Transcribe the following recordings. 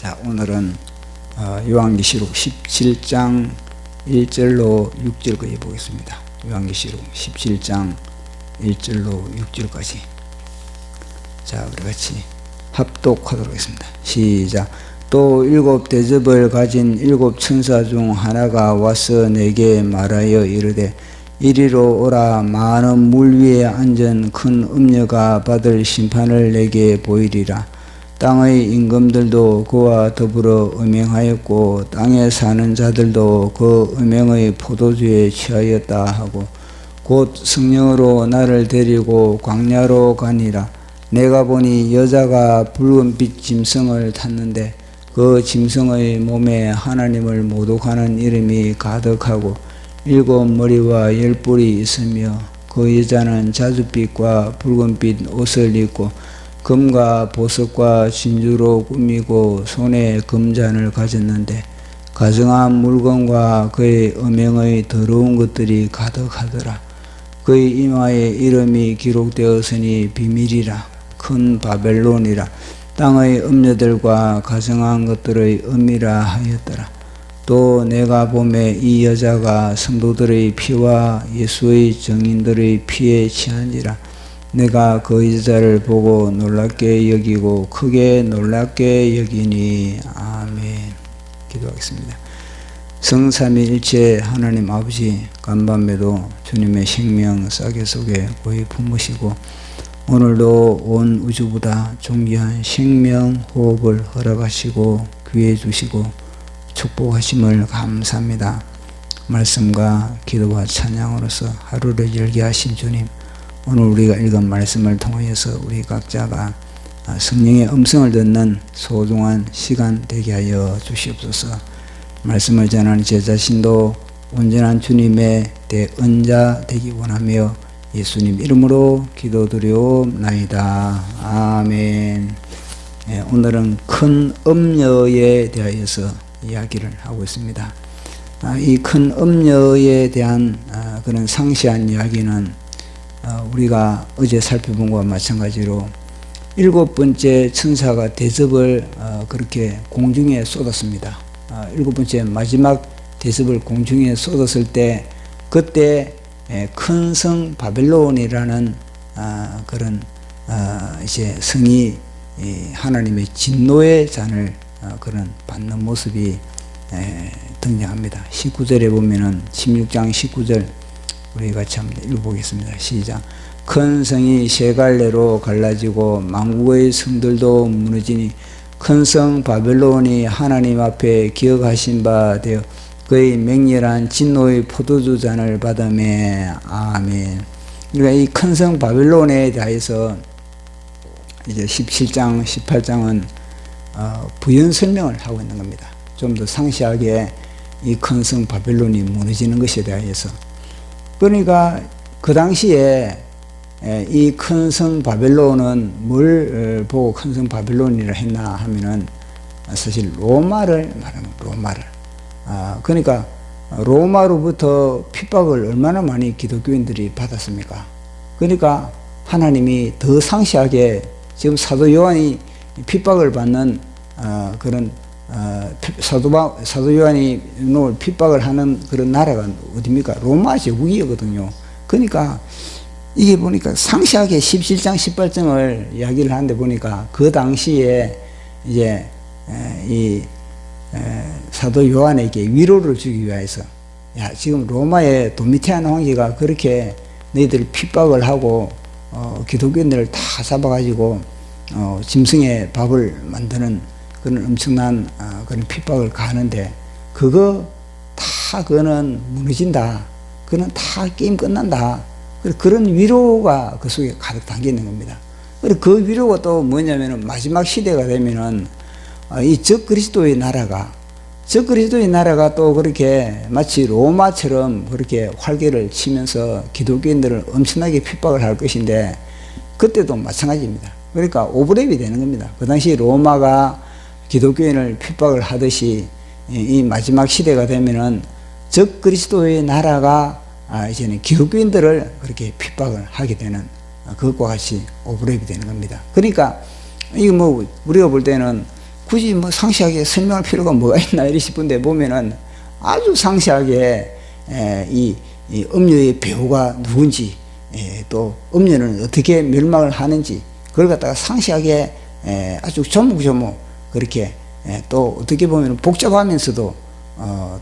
자, 오늘은 요한계시록 17장 1절로 6절까지 보겠습니다. 요한계시록 17장 1절로 6절까지. 자, 우리 같이 합독하도록 하겠습니다. 시작. 또 7 대접을 가진 7 천사 중 하나가 와서 내게 말하여 이르되 이리로 오라. 많은 물 위에 앉은 큰 음녀가 받을 심판을 내게 보이리라. 땅의 임금들도 그와 더불어 음행하였고 땅에 사는 자들도 그 음행의 포도주에 취하였다 하고 곧 성령으로 나를 데리고 광야로 가니라. 내가 보니 여자가 붉은빛 짐승을 탔는데 그 짐승의 몸에 하나님을 모독하는 이름이 가득하고 7 머리와 10 뿔이 있으며 그 여자는 자줏빛과 붉은빛 옷을 입고 금과 보석과 진주로 꾸미고 손에 금잔을 가졌는데 가증한 물건과 그의 음행의 더러운 것들이 가득하더라. 그의 이마에 이름이 기록되었으니 비밀이라. 큰 바벨론이라. 땅의 음녀들과 가증한 것들의 음이라 하였더라. 또 내가 보매 이 여자가 성도들의 피와 예수의 증인들의 피에 취한지라. 내가 그 여자를 보고 놀랍게 여기고 크게 놀랍게 여기니. 아멘. 기도하겠습니다. 성삼위일체 하나님 아버지, 간밤에도 주님의 생명 싸개 속에 고이 품으시고 오늘도 온 우주보다 존귀한 생명 호흡을 허락하시고 귀해 주시고 축복하심을 감사합니다. 말씀과 기도와 찬양으로서 하루를 열게 하신 주님, 오늘 우리가 읽은 말씀을 통하여서 우리 각자가 성령의 음성을 듣는 소중한 시간 되게 하여 주시옵소서. 말씀을 전하는 제 자신도 온전한 주님의 대언자 되기 원하며 예수님 이름으로 기도드리옵나이다. 아멘. 오늘은 큰 음녀에 대하여서 이야기를 하고 있습니다. 이 큰 음녀에 대한 그런 상세한 이야기는 우리가 어제 살펴본 것과 마찬가지로 7번째 천사가 대접을 그렇게 공중에 쏟았습니다. 7번째 마지막 대접을 공중에 쏟았을 때 그때 큰 성 바벨론이라는 그런 이제 성이 하나님의 진노의 잔을 그런 받는 모습이 등장합니다. 19절에 보면은 16장 19절 우리 같이 한번 읽어보겠습니다. 시작. 큰 성이 세 갈래로 갈라지고 만국의 성들도 무너지니 큰 성 바벨론이 하나님 앞에 기억하신 바 되어 그의 맹렬한 진노의 포도주 잔을 받으매. 아멘. 그러니까 이 큰 성 바벨론에 대해서 이제 17장, 18장은 부연 설명을 하고 있는 겁니다. 좀 더 상세하게 이 큰 성 바벨론이 무너지는 것에 대해서. 그러니까 그 당시에 이 큰 성 바벨론은 뭘 보고 큰 성 바벨론이라 했나 하면은 사실 로마를 말하는 로마를. 그러니까 로마로부터 핍박을 얼마나 많이 기독교인들이 받았습니까? 그러니까 하나님이 더 상세하게 지금 사도 요한이 핍박을 받는 그런 사도 요한이 핍박을 하는 그런 나라가 어디입니까? 로마 제국이거든요. 그러니까 이게 보니까 상세하게 17장 18장을 이야기를 하는데 보니까 그 당시에 이제 이 사도 요한에게 위로를 주기 위해서, 야, 지금 로마의 도미티안 황제가 그렇게 너희들 핍박을 하고 기독교인들을 다 잡아가지고 짐승의 밥을 만드는 그런 엄청난 그런 핍박을 가하는데 그거 다 그거는 무너진다. 그거는 다 게임 끝난다. 그런 위로가 그 속에 가득 담겨 있는 겁니다. 그리고 그 위로가 또 뭐냐면은 마지막 시대가 되면은 이 적그리스도의 나라가 또 그렇게 마치 로마처럼 그렇게 활개를 치면서 기독교인들을 엄청나게 핍박을 할 것인데 그때도 마찬가지입니다. 그러니까 오버랩이 되는 겁니다. 그 당시 로마가 기독교인을 핍박을 하듯이 이 마지막 시대가 되면은 적그리스도의 나라가 이제는 기독교인들을 그렇게 핍박을 하게 되는 그것과 같이 오버랩이 되는 겁니다. 그러니까 이거 뭐 우리가 볼 때는 굳이 뭐 상세하게 설명할 필요가 뭐가 있나 이리 싶은데 보면은 아주 상세하게 이 음녀의 배후가 누군지, 또 음녀는 어떻게 멸망을 하는지 그걸 갖다가 상세하게 아주 조목조목 그렇게 또 어떻게 보면 복잡하면서도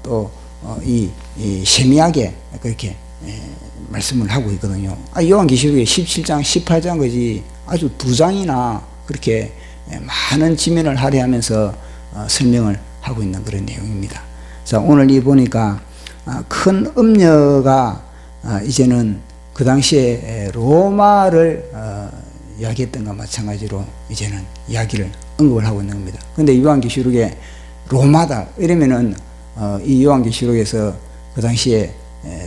또 이 세미하게 그렇게 말씀을 하고 있거든요. 요한계시록의 17장, 18장 거지 아주 2장이나 그렇게 많은 지면을 할애하면서 설명을 하고 있는 그런 내용입니다. 자, 오늘 이 보니까 큰 음녀가 이제는 그 당시에 로마를 이야기했던 것과 마찬가지로 이제는 이야기를 언급을 하고 있는 겁니다. 근데 요한계시록에 로마다 이러면은 이 요한계시록에서 그 당시에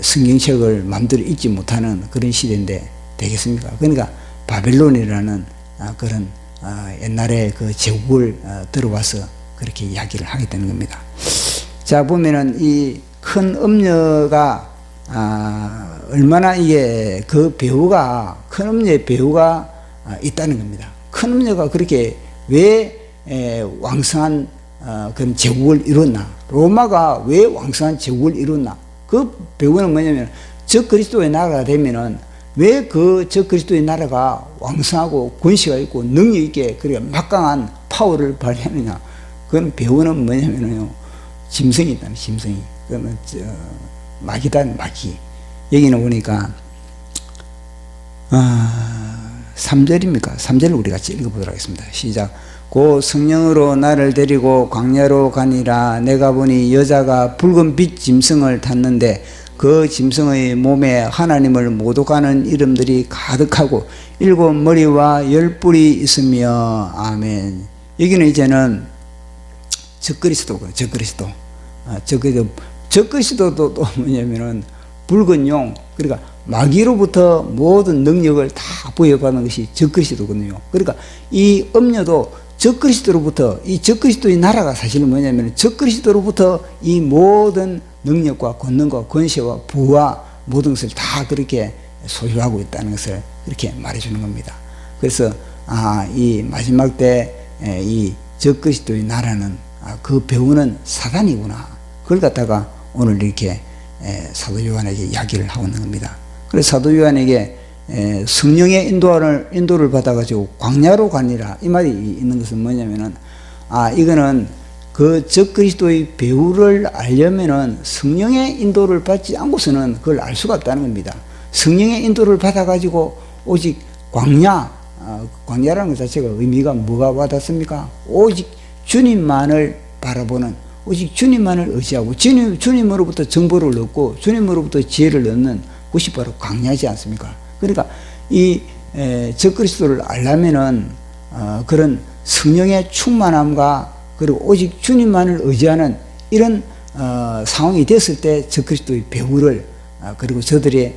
성경책을 마음대로 읽지 못하는 그런 시대인데 되겠습니까? 그러니까 바벨론이라는 그런 옛날에 그 제국을 들어와서 그렇게 이야기를 하게 되는 겁니다. 자, 보면은 이 큰 음녀가 얼마나 이게 그 배후가 큰 음녀의 배후가 있다는 겁니다. 큰 음녀가 그렇게 왜 왕성한 그런 제국을 이뤘나? 로마가 왜 왕성한 제국을 이뤘나? 그 배후는 뭐냐면 적그리스도의 나라가 되면은 왜 그 적그리스도의 나라가 왕성하고 권세가 있고 능력 있게 그리고 막강한 파워를 발휘하느냐? 그건 배후는 뭐냐면요, 짐승이 있다는 짐승이. 그러면 마귀다 마귀. 여기는 보니까 3절입니까? 3절을 우리 같이 읽어보도록 하겠습니다. 시작. 고 성령으로 나를 데리고 광야로 가니라. 내가 보니 여자가 붉은 빛 짐승을 탔는데 그 짐승의 몸에 하나님을 모독하는 이름들이 가득하고 7머리와 10뿔이 있으며. 아멘. 여기는 이제는 적그리스도고, 적그리스도. 적그리스도도 또 뭐냐면은 붉은 용, 그러니까 마귀로부터 모든 능력을 다 부여받는 것이 적그리스도거든요. 그러니까 이 음녀도 적그리스도로부터, 이 적그리스도의 나라가 사실은 뭐냐면 적그리스도로부터 이 모든 능력과 권능과 권세와 부와 모든 것을 다 그렇게 소유하고 있다는 것을 그렇게 말해주는 겁니다. 그래서 이 마지막 때 이 적그리스도의 나라는 그 배후는 사단이구나. 그걸 갖다가 오늘 이렇게 사도 요한에게 이야기를 하고 있는 겁니다. 그래서 사도 요한에게 성령의 인도를 받아가지고 광야로 가니라 이 말이 있는 것은 뭐냐면은 이거는 그 적그리스도의 배후를 알려면은 성령의 인도를 받지 않고서는 그걸 알 수가 없다는 겁니다. 성령의 인도를 받아가지고 오직 광야라는 것 자체가 의미가 뭐가 와닿습니까? 오직 주님만을 바라보는, 오직 주님만을 의지하고 주님으로부터 정보를 얻고 주님으로부터 지혜를 얻는 곳이 바로 광야지 않습니까? 그러니까 이 적그리스도를 알려면은 그런 성령의 충만함과 그리고 오직 주님만을 의지하는 이런 상황이 됐을 때 적그리스도의 배후를 그리고 저들의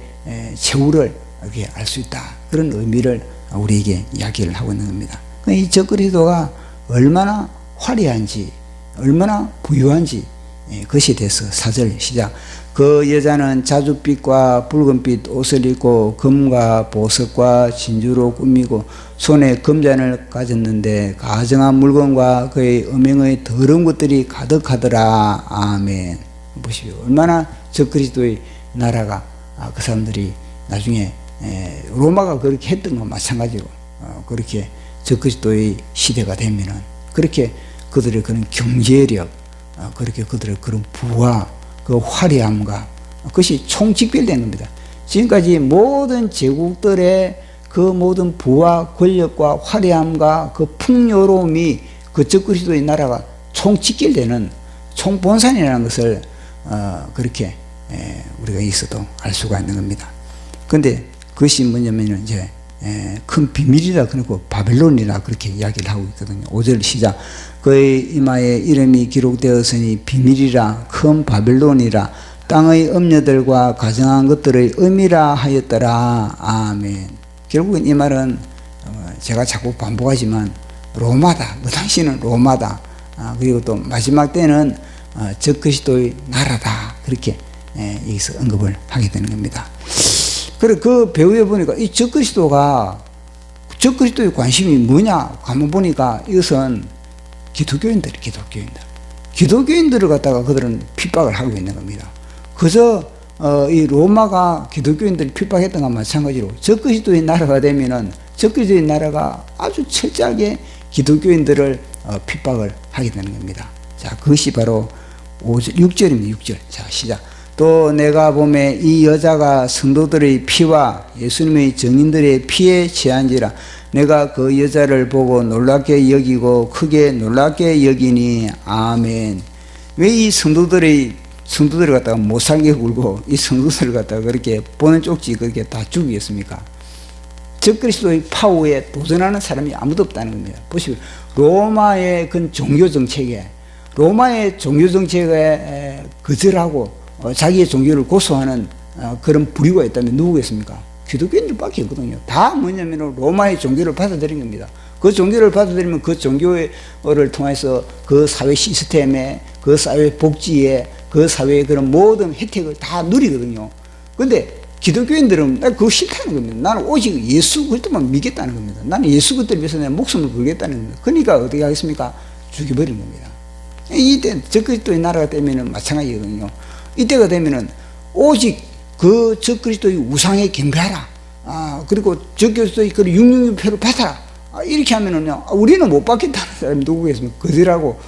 최후를 이렇게 알 수 있다. 그런 의미를 우리에게 이야기를 하고 있는 겁니다. 이 적그리스도가 얼마나 화려한지 얼마나 부유한지 그것에 대해서 4절 시작. 그 여자는 자줏빛과 붉은빛 옷을 입고 금과 보석과 진주로 꾸미고 손에 금잔을 가졌는데 가증한 물건과 그의 음행의 더러운 것들이 가득하더라. 아멘. 보십시오. 얼마나 적그리스도의 나라가 그 사람들이 나중에 로마가 그렇게 했던 것과 마찬가지로 그렇게 적그리스도의 시대가 되면은 그렇게 그들의 그런 경제력, 그렇게 그들의 그런 부와 그 화려함과 그것이 총직별된 겁니다. 지금까지 모든 제국들의 그 모든 부와 권력과 화려함과 그 풍요로움이 그 적그리스도의 나라가 총직결되는 총본산이라는 것을 그렇게 우리가 있어도 알 수가 있는 겁니다. 그런데 그것이 뭐냐면 이제 큰 비밀이라 그러고 바벨론이라 그렇게 이야기를 하고 있거든요. 5절 시작. 그의 이마에 이름이 기록되었으니 비밀이라 큰 바벨론이라 땅의 음녀들과 가정한 것들의 의미라 하였더라. 아멘. 결국은 이 말은 제가 자꾸 반복하지만 로마다. 그 당시는 로마다. 그리고 또 마지막 때는 적그리스도의 나라다. 그렇게 여기서 언급을 하게 되는 겁니다. 그래 그 배후에 보니까 이 적그리스도의 관심이 뭐냐 가만 보니까 이것은 기독교인들을 갖다가 그들은 핍박을 하고 있는 겁니다. 그저 이 로마가 기독교인들을 핍박했던 것과 마찬가지로 적그리스도의 나라가 되면은 적그리스도의 나라가 아주 철저하게 기독교인들을 핍박을 하게 되는 겁니다. 자, 그것이 바로 6절입니다. 6절. 자, 시작. 또 내가 보매 이 여자가 성도들의 피와 예수님의 증인들의 피에 취한지라. 내가 그 여자를 보고 놀랍게 여기고 크게 놀랍게 여기니. 아멘. 왜 이 성도들을 갖다가 못 살게 굴고 이 성도들을 갖다가 그렇게 보는 쪽지 그렇게 다 죽이겠습니까? 적그리스도의 파워에 도전하는 사람이 아무도 없다는 겁니다. 보시면 로마의 그 종교 정책에 거절하고 자기의 종교를 고소하는 그런 부류가 있다면 누구겠습니까? 기독교인들밖에 없거든요. 다 뭐냐면 로마의 종교를 받아들인 겁니다. 그 종교를 받아들이면 그 종교를 통해서 그 사회 시스템에, 그 사회 복지에, 그 사회의 그런 모든 혜택을 다 누리거든요. 근데 기독교인들은 나 그거 싫다는 겁니다. 나는 오직 예수 그리스도만 믿겠다는 겁니다. 나는 예수 그리스도를 위해서 내 목숨을 걸겠다는 겁니다. 그러니까 어떻게 하겠습니까? 죽여버린 겁니다. 이때 적그리스도의 나라가 되면은 마찬가지거든요. 이때가 되면은 오직 그 적그리스도의 우상에 경배하라. 그리고 적그리스도의 그 666표를 받아라. 이렇게 하면은요, 우리는 못 받겠다는 사람이 누구겠습니까? 거절하고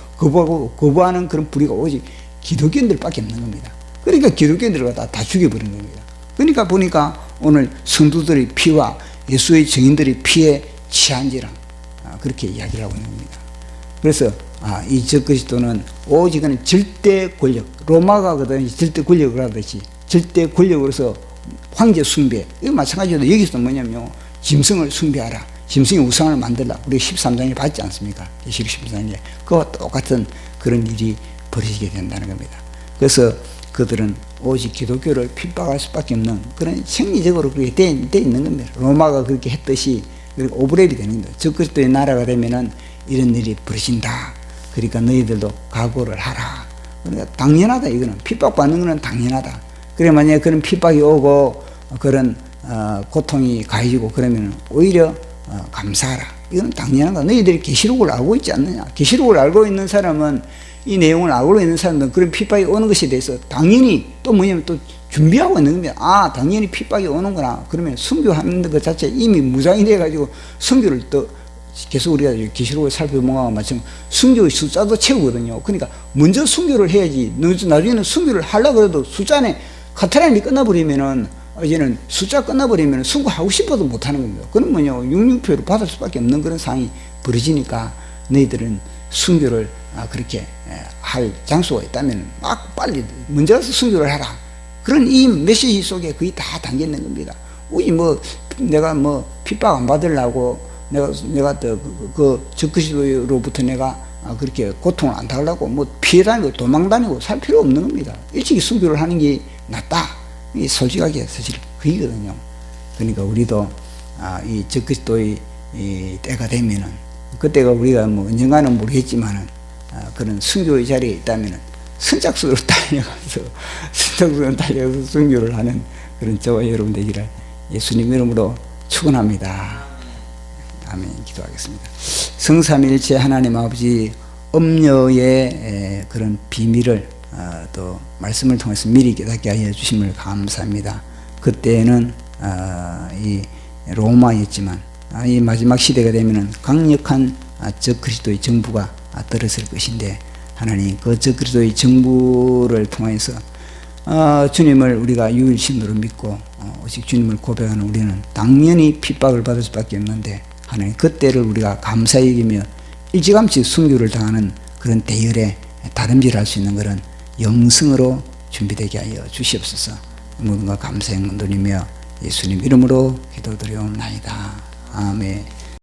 거부하는 그런 부류가 오직 기독교인들밖에 없는 겁니다. 그러니까 기독교인들을 다 죽여버린 겁니다. 그러니까 보니까 오늘 성도들의 피와 예수의 증인들의 피에 취한지라 그렇게 이야기를 하고 있는 겁니다. 그래서 이 적그리스도는 오직은 절대 권력, 로마가 그다음에 절대 권력을 하듯이 절대 권력으로서 황제 숭배, 이거 마찬가지로 여기서 뭐냐면 짐승을 숭배하라, 짐승의 우상을 만들라. 우리 13장에 봤지 않습니까? 계시록 13장에 그와 똑같은 그런 일이 벌어지게 된다는 겁니다. 그래서 그들은 오직 기독교를 핍박할 수밖에 없는 그런 생리적으로 그렇게 돼 있는 겁니다. 로마가 그렇게 했듯이 오브랩이 되는 겁니다. 적그리스도의 나라가 되면은 이런 일이 벌어진다. 그러니까 너희들도 각오를 하라. 그러니까 당연하다. 이거는 핍박받는 거는 당연하다. 그래 만약에 그런 핍박이 오고 그런 고통이 가해지고 그러면 오히려 감사하라. 이건 당연하다. 너희들이 계시록을 알고 있지 않느냐. 계시록을 알고 있는 사람은 이 내용을 알고 있는 사람들은 그런 핍박이 오는 것에 대해서 당연히 또 뭐냐면 또 준비하고 있는 겁니다. 당연히 핍박이 오는구나. 그러면 순교하는 것 자체 이미 무장이 돼가지고 순교를 또 계속 우리가 계시록을 살펴본 것과 마찬가지로 순교의 숫자도 채우거든요. 그러니까 먼저 순교를 해야지. 나중에는 순교를 하려고 해도 숫자 안에 카타란이 끝나버리면은 이제는 숫자 끝나버리면 순교하고 싶어도 못하는 겁니다. 그럼 뭐냐 66표를 받을 수밖에 없는 그런 상황이 벌어지니까 너희들은 순교를 그렇게 할 장소가 있다면 막 빨리 먼저 가서 순교를 하라. 그런 이 메시지 속에 거의 다 담겨 있는 겁니다. 우리 내가 핍박 안 받으려고 내가 그 적그리스도로부터 내가 그렇게 고통을 안 당하려고 피해 다니고 도망 다니고 살 필요 없는 겁니다. 일찍이 순교를 하는 게 낫다. 이 솔직하게 사실 그이거든요. 그러니까 우리도 이 적그리스도의 이 때가 되면은 그때가 우리가 언젠가는 모르겠지만은 그런 순교의 자리에 있다면은 선착순으로 달려가서 순교를 하는 그런 저와 여러분 되기를 예수님 이름으로 축원합니다. 아멘. 기도하겠습니다. 성삼일체 하나님 아버지 엄녀의 그런 비밀을 또 말씀을 통해서 미리 깨닫게 하여 주심을 감사합니다. 그때는 이 로마였지만 이 마지막 시대가 되면은 강력한 적그리스도의 정부가 떨어질 것인데 하나님 그 적그리스도의 정부를 통해서 주님을 우리가 유일신으로 믿고 오직 주님을 고백하는 우리는 당연히 핍박을 받을 수밖에 없는데 하나님 그때를 우리가 감사히 여기며 일찌감치 순교를 당하는 그런 대열에 다름질할 수 있는 그런 영성으로 준비되게 하여 주시옵소서. 모든 것 감사의 문드리며 예수님 이름으로 기도드리옵나이다. 아멘.